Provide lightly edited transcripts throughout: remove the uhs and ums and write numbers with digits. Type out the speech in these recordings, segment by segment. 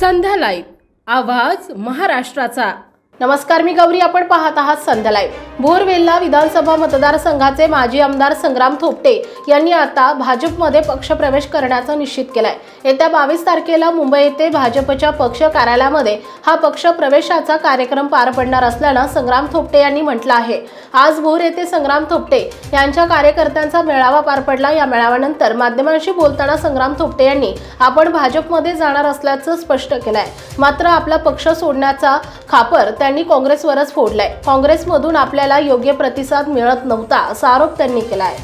संध्या live आवाज महाराष्ट्राचा। नमस्कार, मी गौरी, आपण पाहत आहात संध्या लाईव्ह। बोरवेल्ला विधानसभा मतदारसंघाचे माजी आमदार संग्राम थोपटे यांनी आता भाजपमध्ये पक्षप्रवेश करण्याचा निश्चित केलाय। येत्या 22 तारखेला मुंबई येथे भाजपच्या पक्ष कार्यालयामध्ये हा पक्ष प्रवेशाचा कार्यक्रम पार पडणार असल्यानं संग्राम थोपटे यांनी म्हटलं आहे। आज भोर येथे संग्राम थोपटे यांच्या कार्यकर्त्यांचा मेळावा पार पडला। या मेळाव्यानंतर माध्यमांशी बोलताना संग्राम थोपटे यांनी आपण भाजपमध्ये जाणार असल्याचं स्पष्ट केलंय। मात्र आपला पक्ष सोडण्याचा खापर त्यांनी काँग्रेसवरच फोडलाय। काँग्रेसमधून आपल्याला योग्य प्रतिसाद मिळत नव्हता असा आरोप त्यांनी केलाय।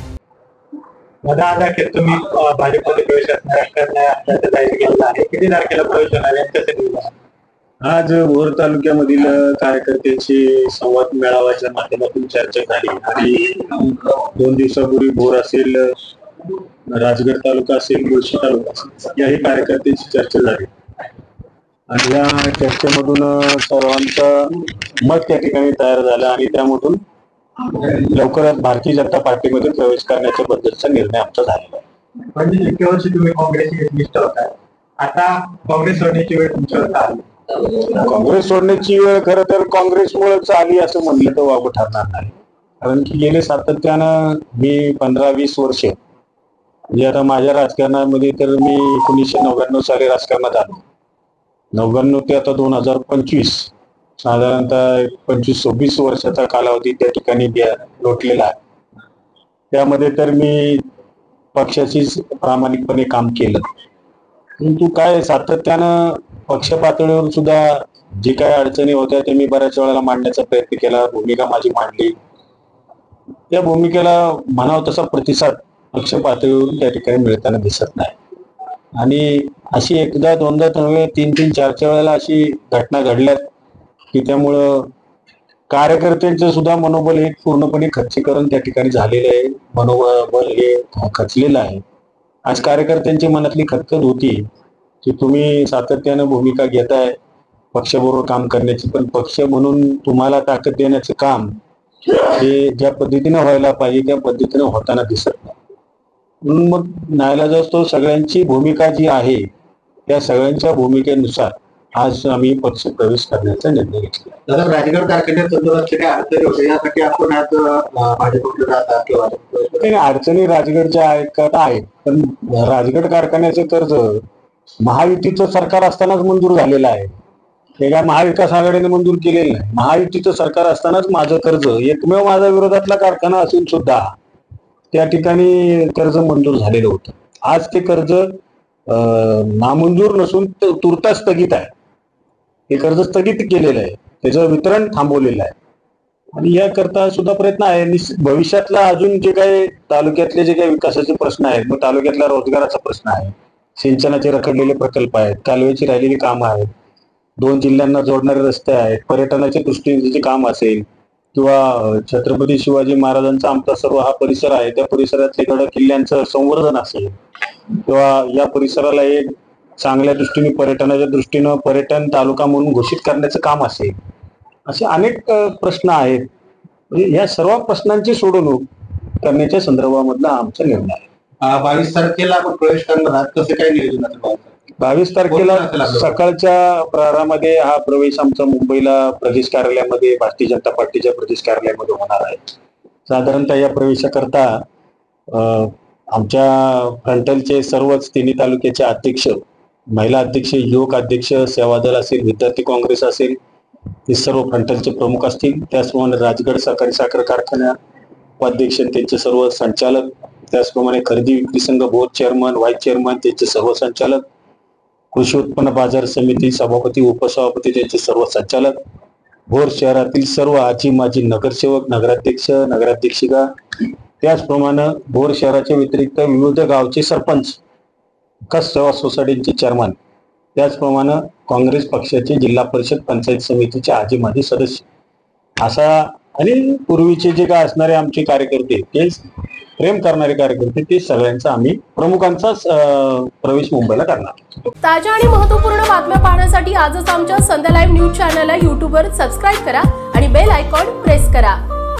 तुम्ही भाजपमध्ये प्रवेश किती तारखेला प्रवेश होणार? आज भोर तालुक्यामधील कार्यकर्त्यांची संवाद मेळाव्याच्या माध्यमातून चर्चा झाली आणि 2 दिवसापूर्वी भोर असेल, राजगड तालुका असेल, मुळशी तालुका असेल, याही कार्यकर्त्यांची चर्चा झाली आणि या चर्चेमधून सर्वांचं मत त्या ठिकाणी तयार झालं आणि त्यामधून लवकरच भारतीय जनता पार्टीमध्ये प्रवेश करण्याच्या बद्दलचा निर्णय आमचा झालेला आहे। म्हणजे इतक्या वर्षी तुम्ही काँग्रेसची निष्ठा होता, आता काँग्रेस सोडण्याची वेळ तुमच्यावर आली? काँग्रेस सोडण्याची वेळ खरं तर काँग्रेसमुळेच आली असं म्हणलं तर वावगं ठरणार नाही, कारण की गेले सातत्यानं मी 15-20 वर्ष म्हणजे आता माझ्या राजकारणामध्ये तर मी 1999 साली राजकारणात आलो। 99 ते आता 2025 साधारणतः 25-26 वर्षाचा कालावधी त्या ठिकाणी लोटलेला आहे। त्यामध्ये तर मी पक्षाचीच प्रामाणिकपणे काम केलं, परंतु काय सातत्यानं पक्ष पातळीवर सुद्धा जे काही अडचणी होत्या ते मी बऱ्याच वेळेला मांडण्याचा प्रयत्न केला, भूमिका माझी मांडली। त्या भूमिकेला म्हणावं तसा प्रतिसाद पक्ष पातळीवरून त्या ठिकाणी मिळताना दिसत नाही आणि अशी एकदा दोनदा नव्हे 3-3, 4 वेळेला अशी घटना घडल्यात की त्यामुळं कार्यकर्त्यांचं सुद्धा मनोबल हे पूर्णपणे खच्चीकरण त्या ठिकाणी झालेलं आहे, मनोबल हे खचलेलं आहे। आज कार्यकर्त्यांची मनातली खतखत होती की तुम्ही सातत्यानं भूमिका घेताय पक्षाबरोबर काम करण्याची, पण पक्ष म्हणून तुम्हाला ताकद देण्याचं काम हे ज्या पद्धतीनं व्हायला पाहिजे त्या पद्धतीनं होताना दिसत नाही। म्हणून मग नाईलाजास्तव सगळ्यांची भूमिका जी आहे त्या सगळ्यांच्या भूमिकेनुसार आज आम्ही पक्ष प्रवेश करण्याचा निर्णय घेतला। दादा, राजगड कारखान्यात संदर्भात काय अडचणी होत्या यासाठी आपण आज भाजपकडे जातात किंवा अडचणी राजगडच्या आहेत, पण राजगड कारखान्याचे कर्ज महायुतीचं सरकार असतानाच मंजूर झालेलं आहे। हे काय महाविकास आघाडीने मंजूर केलेलं नाही। महायुतीचं सरकार असतानाच माझं कर्ज, एकमेव माझा विरोधातला कारखाना असून सुद्धा त्या ठिकाणी कर्ज मंजूर झालेलं होतं। आज ते कर्ज नामंजूर नसून तुर्तास स्थगित आहे। हे कर्ज स्थगित केलेलं आहे, त्याचं वितरण थांबवलेलं आहे आणि याकरता सुद्धा प्रयत्न आहे। निश्चित भविष्यातला अजून जे काही तालुक्यातले जे काही विकासाचे प्रश्न आहेत, मग तालुक्यातला रोजगाराचा प्रश्न आहे, सिंचनाचे रखडलेले प्रकल्प आहेत, कालव्याची राहिलेली कामं आहेत, 2 जिल्ह्यांना जोडणारे रस्ते आहेत, पर्यटनाच्या दृष्टीने जे काम असेल किंवा छत्रपती शिवाजी महाराजांचा आमचा सर्व हा परिसर आहे त्या परिसरातले गड किल्ल्यांचं संवर्धन असेल किंवा या परिसराला एक चांगल्या दृष्टीने पर्यटनाच्या दृष्टीनं पर्यटन तालुका म्हणून घोषित करण्याचं काम असेल, असे अनेक प्रश्न आहेत। या सर्व प्रश्नांची सोडवणूक करण्याच्या संदर्भामधला आमचा निर्णय आहे। 22 तारखेला आपण प्रवेश करणार आहात, कसं काय नियोजन आहे? 22 तारखेला सकाळच्या प्रहारामध्ये हा प्रवेश आमचा मुंबईला प्रदेश कार्यालयामध्ये भारतीय जनता पार्टीच्या प्रदेश कार्यालयामध्ये होणार आहे। साधारणतः या प्रवेशाकरता आमच्या फ्रंटलचे सर्वच 3 तालुक्याचे अध्यक्ष, महिला अध्यक्ष, युवक अध्यक्ष, सेवादल असेल, विद्यार्थी काँग्रेस असेल, हे सर्व फ्रंटलचे प्रमुख असतील। त्याचप्रमाणे राजगड सहकारी साखर कारखाना उपाध्यक्ष, त्यांचे सर्व संचालक, त्याचप्रमाणे खरेदी विक्री संघ बोर्ड चेअरमन, व्हाईस चेअरमन, त्यांचे सर्व संचालक, कृषी उत्पन्न बाजार समिती सभापती, उपसभापती, त्यांचे सर्व संचालक, भोर शहरातील सर्व आजी माजी नगरसेवक, नगराध्यक्ष, नगराध्यक्षिका, त्याचप्रमाणे भोर शहराच्या व्यतिरिक्त विविध गावचे सरपंच, कस सेवा सोसायटीचे चेअरमन, त्याचप्रमाणे काँग्रेस पक्षाचे जिल्हा परिषद पंचायत समितीचे आजी माजी सदस्य, असा आणि पूर्वीचे जे काय असणारे आमचे कार्यकर्ते, ते प्रेम करणारे कार्यकर्ते, ते सगळ्यांचा आम्ही प्रमुखांचाच प्रवेश मुंबईला करणार। ताज्या आणि महत्त्वपूर्ण बातम्या पाहण्यासाठी आजच आमच्या संध्या लाईव्ह न्यूज चॅनलला YouTubeवर सबस्क्राईब करा आणि बेल आयकॉन प्रेस करा।